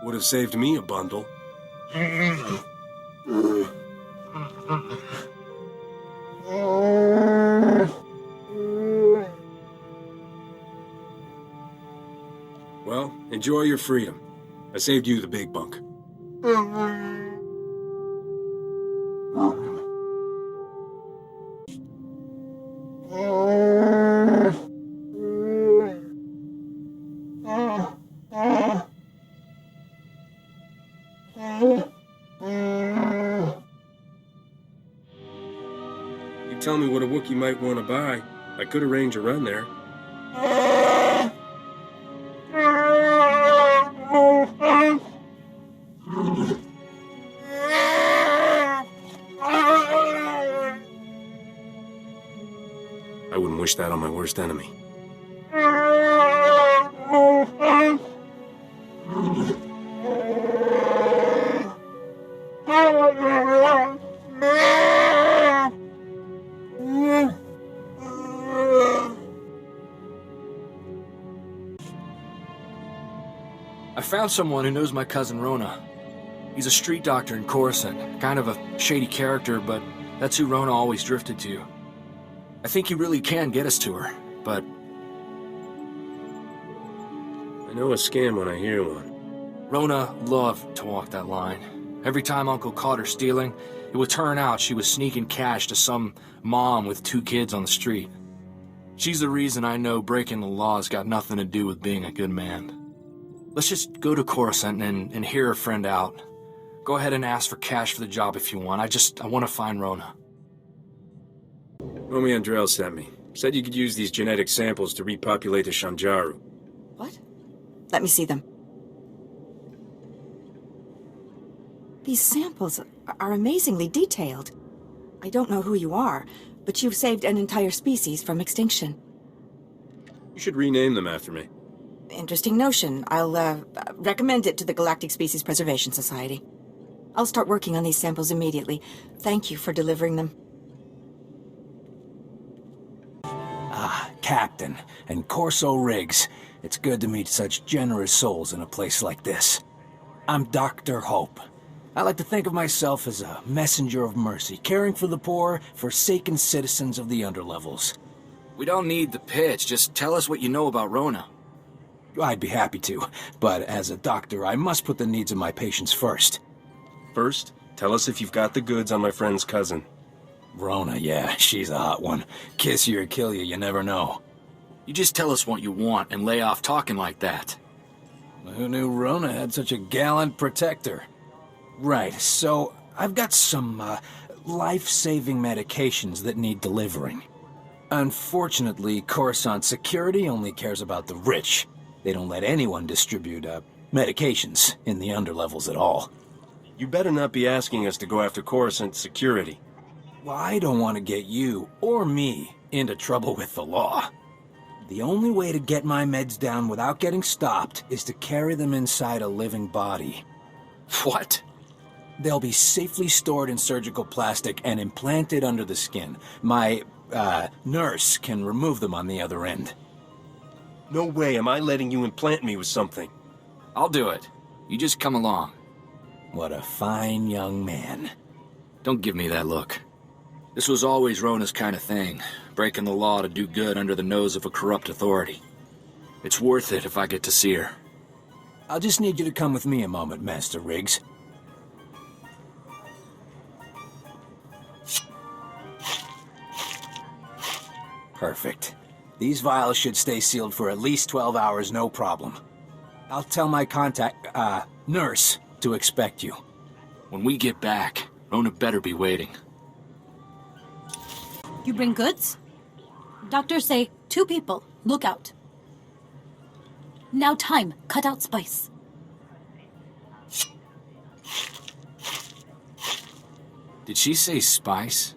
Would have saved me a bundle. Well, enjoy your freedom. I saved you the big bunk. You tell me what a Wookiee might want to buy. I could arrange a run there. I wouldn't wish that on my worst enemy. I found someone who knows my cousin Rona. He's a street doctor in Coruscant, kind of a shady character, but that's who Rona always drifted to. I think he really can get us to her, but... I know a scam when I hear one. Rona loved to walk that line. Every time Uncle caught her stealing, it would turn out she was sneaking cash to some mom with 2 kids on the street. She's the reason I know breaking the law's got nothing to do with being a good man. Let's just go to Coruscant and hear her friend out. Go ahead and ask for cash for the job if you want. I want to find Rona. Romy Andrell sent me. Said you could use these genetic samples to repopulate the Shanjaru. What? Let me see them. These samples are amazingly detailed. I don't know who you are, but you've saved an entire species from extinction. You should rename them after me. Interesting notion. I'll recommend it to the Galactic Species Preservation Society. I'll start working on these samples immediately. Thank you for delivering them. Ah, Captain and Corso Riggs. It's good to meet such generous souls in a place like this. I'm Dr. Hope. I like to think of myself as a messenger of mercy, caring for the poor, forsaken citizens of the underlevels. We don't need the pitch. Just tell us what you know about Rona. I'd be happy to, but as a doctor, I must put the needs of my patients first. First, tell us if you've got the goods on my friend's cousin. Rona, yeah, she's a hot one. Kiss you or kill you, you never know. You just tell us what you want and lay off talking like that. Who knew Rona had such a gallant protector? Right, so I've got some, life-saving medications that need delivering. Unfortunately, Coruscant security only cares about the rich. They don't let anyone distribute, medications in the underlevels at all. You better not be asking us to go after Coruscant security. Well, I don't want to get you, or me, into trouble with the law. The only way to get my meds down without getting stopped is to carry them inside a living body. What? They'll be safely stored in surgical plastic and implanted under the skin. My, nurse can remove them on the other end. No way am I letting you implant me with something. I'll do it. You just come along. What a fine young man. Don't give me that look. This was always Rona's kind of thing, breaking the law to do good under the nose of a corrupt authority. It's worth it if I get to see her. I'll just need you to come with me a moment, Master Riggs. Perfect. These vials should stay sealed for at least 12 hours, no problem. I'll tell my nurse to expect you. When we get back, Rona better be waiting. You bring goods? Doctors say 2 people. Look out. Now time. Cut out spice. Did she say spice?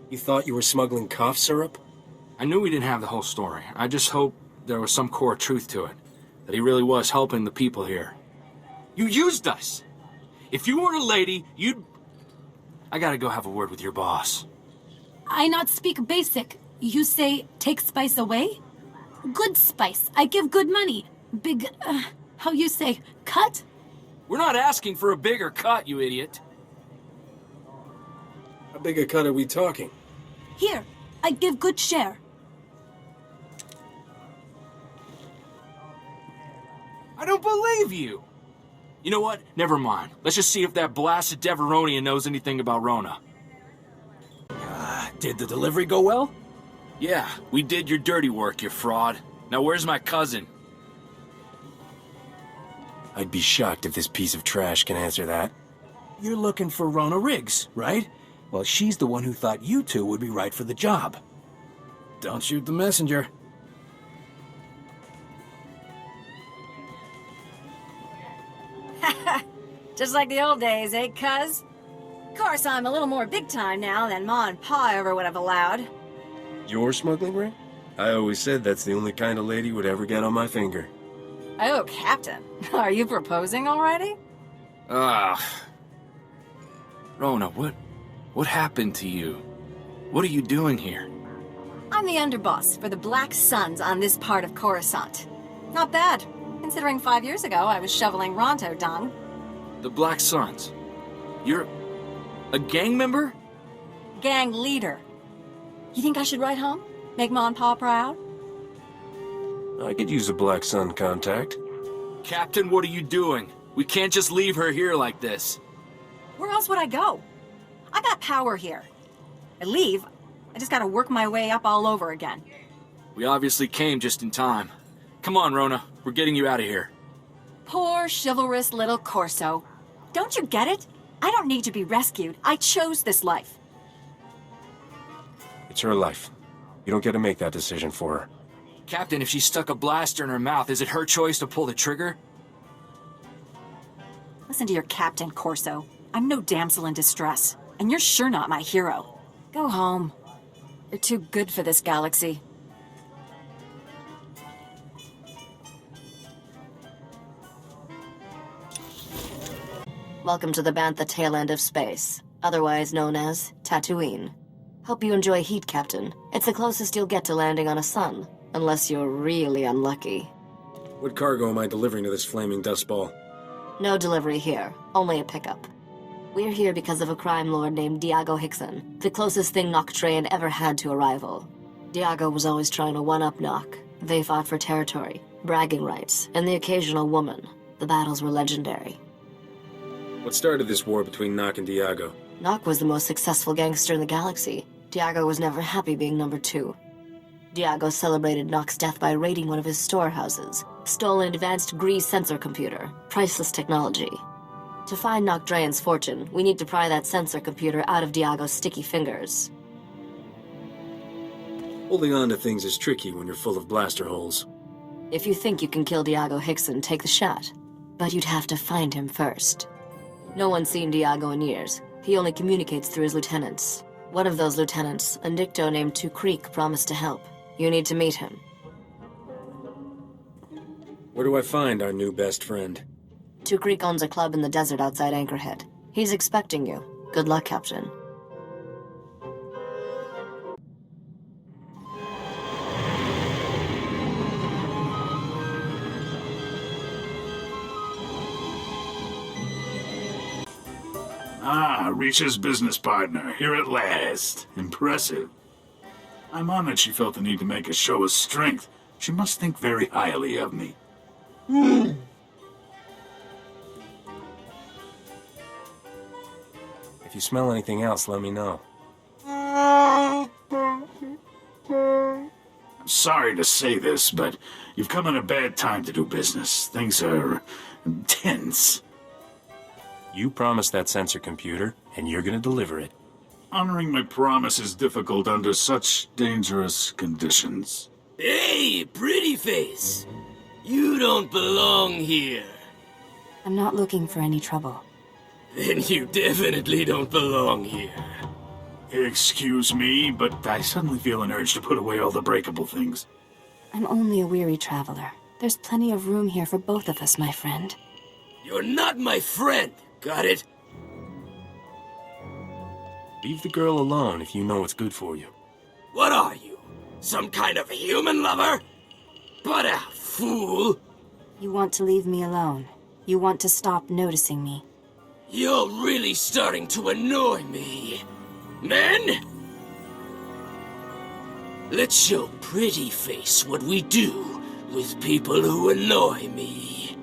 You thought you were smuggling cough syrup? I knew we didn't have the whole story. I just hoped there was some core truth to it. That he really was helping the people here. You used us! If you weren't a lady, you'd... I gotta go have a word with your boss. I not speak basic. You say take spice away? Good spice. I give good money. Big, how you say, cut? We're not asking for a bigger cut, you idiot. How big a cut are we talking? Here, I give good share. I don't believe you. You know what? Never mind. Let's just see if that blasted Deveronian knows anything about Rona. Did the delivery go well? Yeah, we did your dirty work, you fraud. Now where's my cousin? I'd be shocked if this piece of trash can answer that. You're looking for Rona Riggs, right? Well, she's the one who thought you two would be right for the job. Don't shoot the messenger. Just like the old days, eh, cuz? Of course, I'm a little more big time now than Ma and Pa ever would have allowed. Your smuggling ring? I always said that's the only kind of lady would ever get on my finger. Oh, Captain. Are you proposing already? Rona, what happened to you? What are you doing here? I'm the underboss for the Black Suns on this part of Coruscant. Not bad, considering 5 years ago I was shoveling Ronto dung. The Black Suns. You're a gang member? Gang leader. You think I should write home? Make Ma and Pa proud? I could use a Black Sun contact. Captain, what are you doing? We can't just leave her here like this. Where else would I go? I got power here. I leave, I just gotta work my way up all over again. We obviously came just in time. Come on, Rona. We're getting you out of here. Poor, chivalrous little Corso. Don't you get it? I don't need to be rescued. I chose this life. It's her life. You don't get to make that decision for her. Captain, if she stuck a blaster in her mouth, is it her choice to pull the trigger? Listen to your captain, Corso. I'm no damsel in distress, and you're sure not my hero. Go home. You're too good for this galaxy. Welcome to the Bantha tail end of space, otherwise known as Tatooine. Hope you enjoy heat, Captain. It's the closest you'll get to landing on a sun, unless you're really unlucky. What cargo am I delivering to this flaming dust ball? No delivery here, only a pickup. We're here because of a crime lord named Diago Hickson, the closest thing Noctrain ever had to a rival. Diago was always trying to one-up Noc. They fought for territory, bragging rights, and the occasional woman. The battles were legendary. What started this war between Noc and Diago? Noc was the most successful gangster in the galaxy. Diago was never happy being number 2. Diago celebrated Noc's death by raiding one of his storehouses, stole an advanced Grease sensor computer, priceless technology. To find Nocdrayan's fortune, we need to pry that sensor computer out of Diago's sticky fingers. Holding on to things is tricky when you're full of blaster holes. If you think you can kill Diago Hickson, take the shot. But you'd have to find him first. No one's seen Diago in years. He only communicates through his lieutenants. One of those lieutenants, a Nicto named Two Creek, promised to help. You need to meet him. Where do I find our new best friend? Two Creek owns a club in the desert outside Anchorhead. He's expecting you. Good luck, Captain. Ah, Risha's business partner, here at last. Impressive. I'm honored she felt the need to make a show of strength. She must think very highly of me. If you smell anything else, let me know. I'm sorry to say this, but you've come at a bad time to do business. Things are tense. You promised that sensor computer, and you're gonna deliver it. Honoring my promise is difficult under such dangerous conditions. Hey, pretty face. You don't belong here. I'm not looking for any trouble. Then you definitely don't belong here. Excuse me, but I suddenly feel an urge to put away all the breakable things. I'm only a weary traveler. There's plenty of room here for both of us, my friend. You're not my friend, got it? Leave the girl alone if you know what's good for you. What are you? Some kind of human lover? But a fool! You want to leave me alone. You want to stop noticing me. You're really starting to annoy me. Men? Let's show Pretty Face what we do with people who annoy me.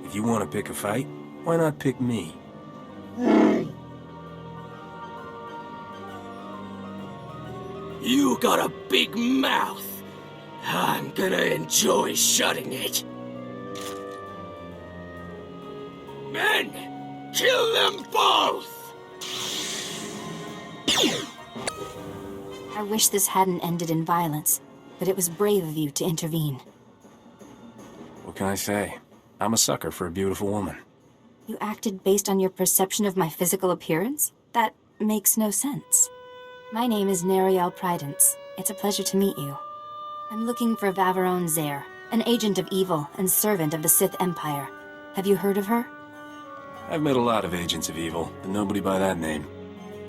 If you want to pick a fight, why not pick me? You got a big mouth. I'm gonna enjoy shutting it. Men, kill them both! I wish this hadn't ended in violence, but it was brave of you to intervene. What can I say? I'm a sucker for a beautiful woman. You acted based on your perception of my physical appearance? That makes no sense. My name is Nariel Prydence. It's a pleasure to meet you. I'm looking for Vaveron Zare, an agent of evil and servant of the Sith Empire. Have you heard of her? I've met a lot of agents of evil, but nobody by that name.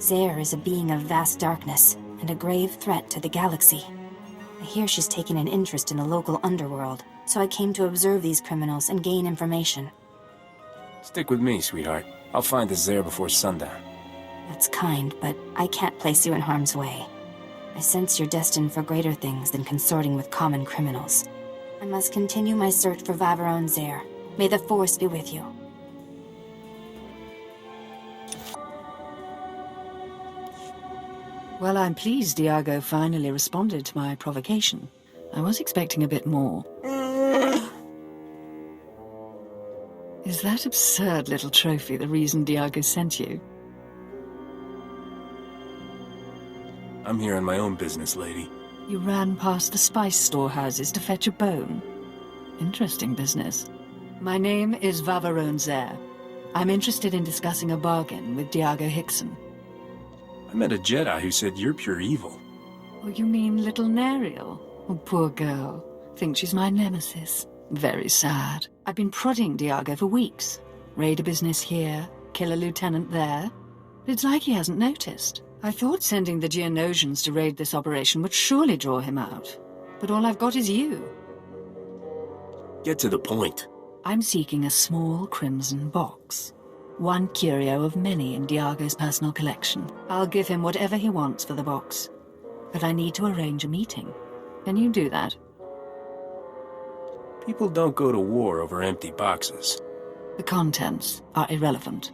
Zare is a being of vast darkness and a grave threat to the galaxy. I hear she's taken an interest in the local underworld, so I came to observe these criminals and gain information. Stick with me, sweetheart. I'll find this Zare before sundown. That's kind, but I can't place you in harm's way. I sense you're destined for greater things than consorting with common criminals. I must continue my search for Vaveron Zare. May the Force be with you. Well, I'm pleased Diago finally responded to my provocation. I was expecting a bit more. Is that absurd little trophy the reason Diago sent you? I'm here on my own business, lady. You ran past the spice storehouses to fetch a bone. Interesting business. My name is Vaveron Zare. I'm interested in discussing a bargain with Diago Hickson. I met a Jedi who said you're pure evil. Oh, you mean little Nariel? Oh, poor girl. Thinks she's my nemesis. Very sad. I've been prodding Diago for weeks. Raid a business here, kill a lieutenant there. But it's like he hasn't noticed. I thought sending the Geonosians to raid this operation would surely draw him out. But all I've got is you. Get to the point. I'm seeking a small crimson box. One curio of many in Diago's personal collection. I'll give him whatever he wants for the box. But I need to arrange a meeting. Can you do that? People don't go to war over empty boxes. The contents are irrelevant.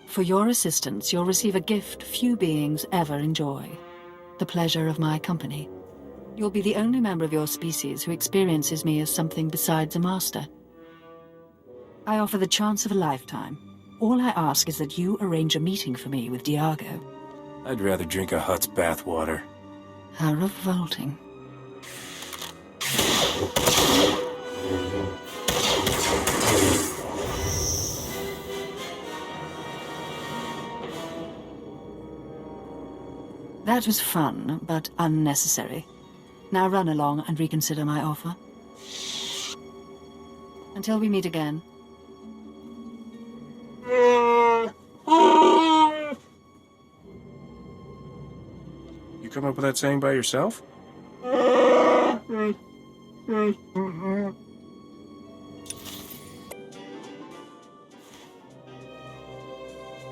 For your assistance, you'll receive a gift few beings ever enjoy. The pleasure of my company. You'll be the only member of your species who experiences me as something besides a master. I offer the chance of a lifetime. All I ask is that you arrange a meeting for me with Diago. I'd rather drink a hut's bathwater. How revolting. That was fun, but unnecessary. Now run along and reconsider my offer. Until we meet again. You come up with that saying by yourself?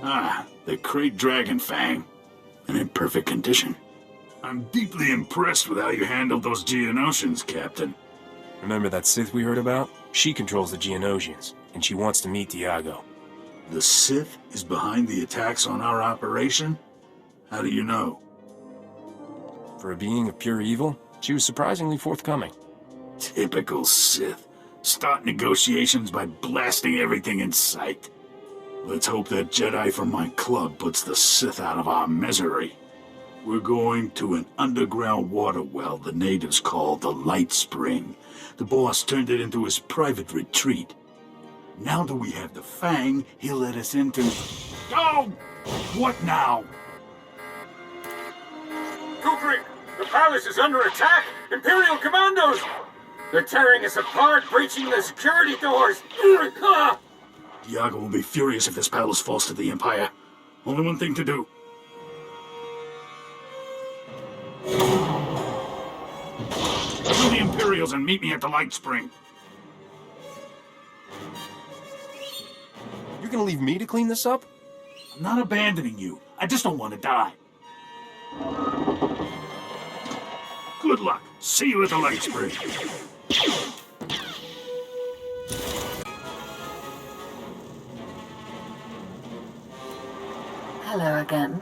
Ah, the Great Dragon Fang. And in perfect condition. I'm deeply impressed with how you handled those Geonosians, Captain. Remember that Sith we heard about? She controls the Geonosians, and she wants to meet Diago. The Sith is behind the attacks on our operation? How do you know? For a being of pure evil, she was surprisingly forthcoming. Typical Sith. Start negotiations by blasting everything in sight. Let's hope that Jedi from my club puts the Sith out of our misery. We're going to an underground water well the natives call the Light Spring. The boss turned it into his private retreat. Now that we have the Fang, he'll let us into... Oh! What now? Kubrick, the palace is under attack! Imperial commandos! They're tearing us apart, breaching the security doors! Diago will be furious if this palace falls to the Empire. Only one thing to do. materials and meet me at the light spring. You're gonna leave me to clean this up? I'm not abandoning you. I just don't want to die. Good luck. See you at the light spring. Hello again.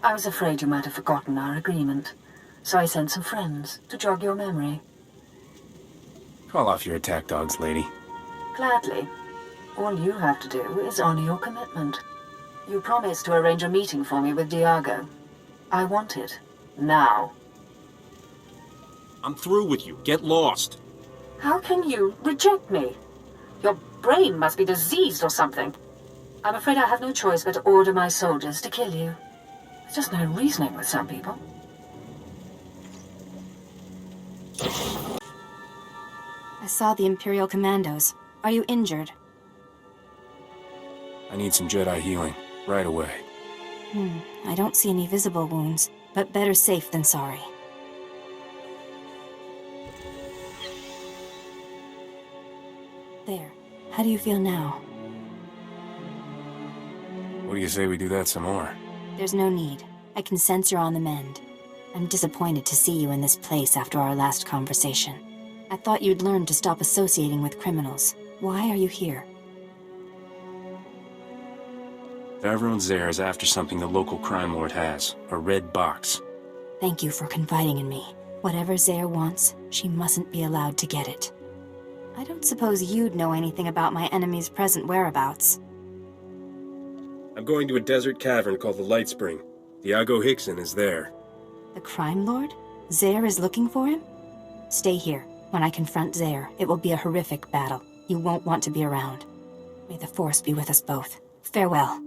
I was afraid you might have forgotten our agreement, so I sent some friends to jog your memory. Call off your attack dogs, lady. Gladly. All you have to do is honor your commitment. You promised to arrange a meeting for me with Diago. I want it. Now. I'm through with you. Get lost. How can you reject me? Your brain must be diseased or something. I'm afraid I have no choice but to order my soldiers to kill you. There's just no reasoning with some people. I saw the Imperial commandos. Are you injured? I need some Jedi healing. Right away. I don't see any visible wounds, but better safe than sorry. There. How do you feel now? What do you say we do that some more? There's no need. I can sense you're on the mend. I'm disappointed to see you in this place after our last conversation. I thought you'd learned to stop associating with criminals. Why are you here? Vaveron Zare is after something the local crime lord has. A red box. Thank you for confiding in me. Whatever Zare wants, she mustn't be allowed to get it. I don't suppose you'd know anything about my enemy's present whereabouts. I'm going to a desert cavern called the Light Spring. Diago Hickson is there. The crime lord? Zare is looking for him? Stay here. When I confront Zare, it will be a horrific battle. You won't want to be around. May the Force be with us both. Farewell.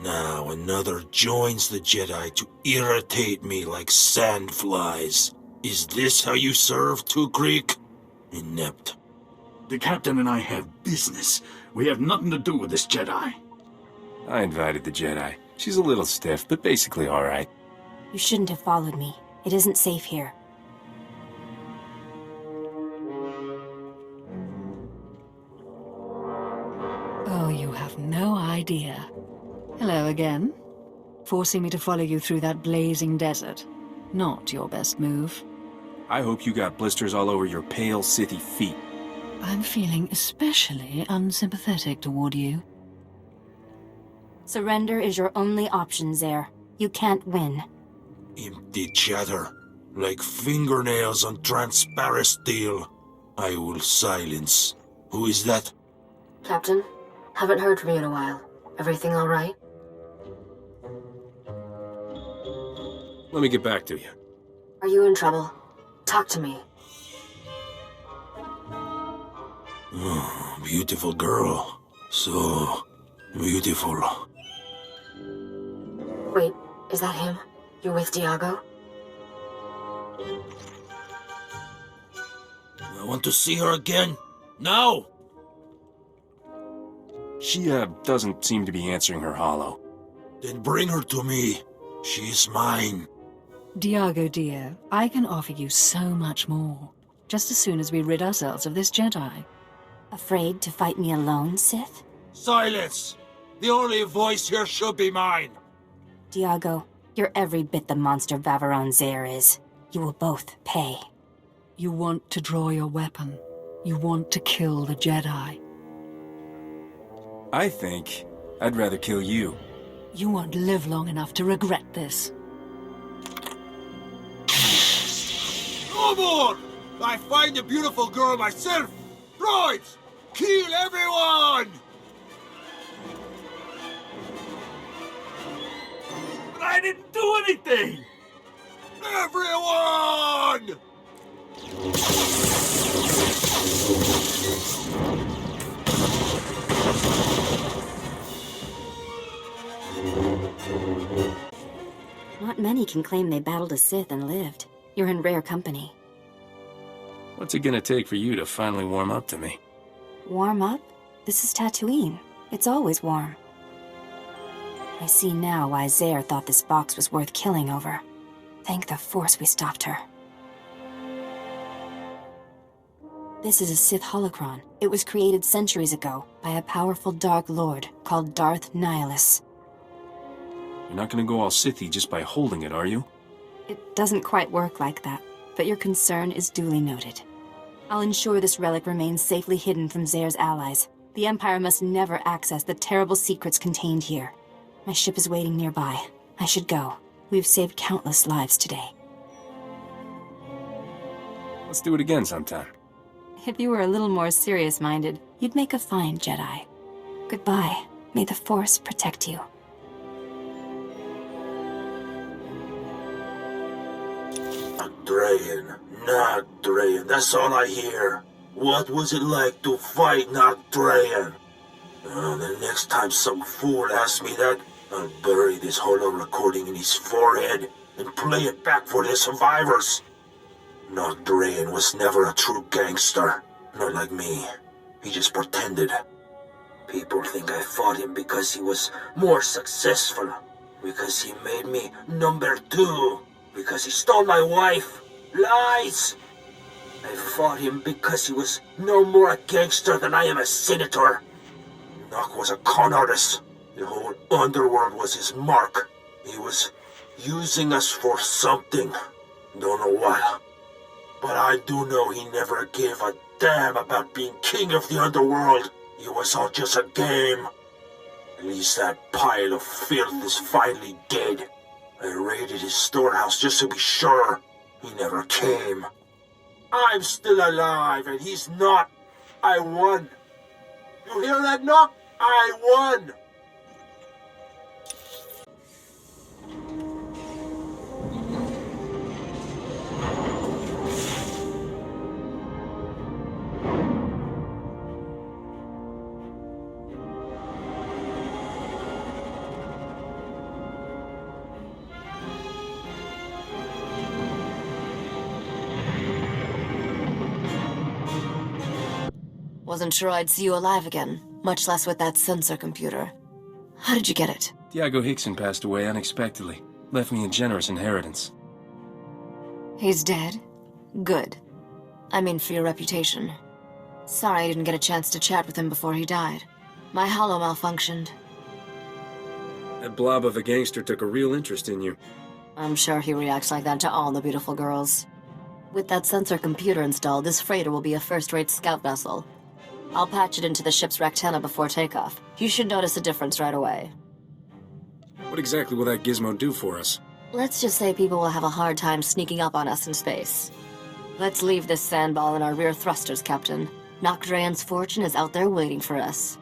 Now another joins the Jedi to irritate me like sandflies. Is this how you serve, Two Creek? Inept. The captain and I have business. We have nothing to do with this Jedi. I invited the Jedi. She's a little stiff, but basically alright. You shouldn't have followed me. It isn't safe here. Oh, you have no idea. Hello again. Forcing me to follow you through that blazing desert. Not your best move. I hope you got blisters all over your pale, Sithy feet. I'm feeling especially unsympathetic toward you. Surrender is your only option, Zare. You can't win. Empty chatter, like fingernails on transparent steel. I will silence. Who is that? Captain, haven't heard from you in a while. Everything all right? Let me get back to you. Are you in trouble? Talk to me. Oh, beautiful girl. So beautiful. Wait, is that him? You're with Diago? I want to see her again. Now! She, doesn't seem to be answering her holo. Then bring her to me. She is mine. Diago dear, I can offer you so much more. Just as soon as we rid ourselves of this Jedi. Afraid to fight me alone, Sith? Silence! The only voice here should be mine. Diago, you're every bit the monster Vaveron Zare is. You will both pay. You want to draw your weapon. You want to kill the Jedi. I think I'd rather kill you. You won't live long enough to regret this. No more! I find a beautiful girl myself! Droids! Kill everyone! But I didn't do anything! Everyone! Not many can claim they battled a Sith and lived. You're in rare company. What's it gonna take for you to finally warm up to me? Warm up? This is Tatooine. It's always warm. I see now why Zare thought this box was worth killing over. Thank the Force we stopped her. This is a Sith holocron. It was created centuries ago by a powerful Dark Lord called Darth Nihilus. You're not gonna go all Sithy just by holding it, are you? It doesn't quite work like that, but your concern is duly noted. I'll ensure this relic remains safely hidden from Zare's allies. The Empire must never access the terrible secrets contained here. My ship is waiting nearby. I should go. We've saved countless lives today. Let's do it again sometime. If you were a little more serious-minded, you'd make a fine Jedi. Goodbye. May the Force protect you. Not Drayan, that's all I hear. What was it like to fight not Drayan? The next time some fool asks me that, I'll bury this holo recording in his forehead and play it back for the survivors. Not Drayan was never a true gangster, not like me. He just pretended. People think I fought him because he was more successful, because he made me number 2, because he stole my wife. Lies! I fought him because he was no more a gangster than I am a senator. Nock was a con artist. The whole underworld was his mark. He was using us for something. Don't know what. But I do know he never gave a damn about being king of the underworld. It was all just a game. At least that pile of filth is finally dead. I raided his storehouse just to be sure. He never came. I'm still alive, and he's not. I won. You hear that, Nock? I won! Wasn't sure I'd see you alive again, much less with that sensor computer. How did you get it? Diego Hickson passed away unexpectedly. Left me a generous inheritance. He's dead? Good. I mean, for your reputation. Sorry I didn't get a chance to chat with him before he died. My holo malfunctioned. That blob of a gangster took a real interest in you. I'm sure he reacts like that to all the beautiful girls. With that sensor computer installed, this freighter will be a first-rate scout vessel. I'll patch it into the ship's rectenna before takeoff. You should notice a difference right away. What exactly will that gizmo do for us? Let's just say people will have a hard time sneaking up on us in space. Let's leave this sandball in our rear thrusters, Captain. Nock Drayan's fortune is out there waiting for us.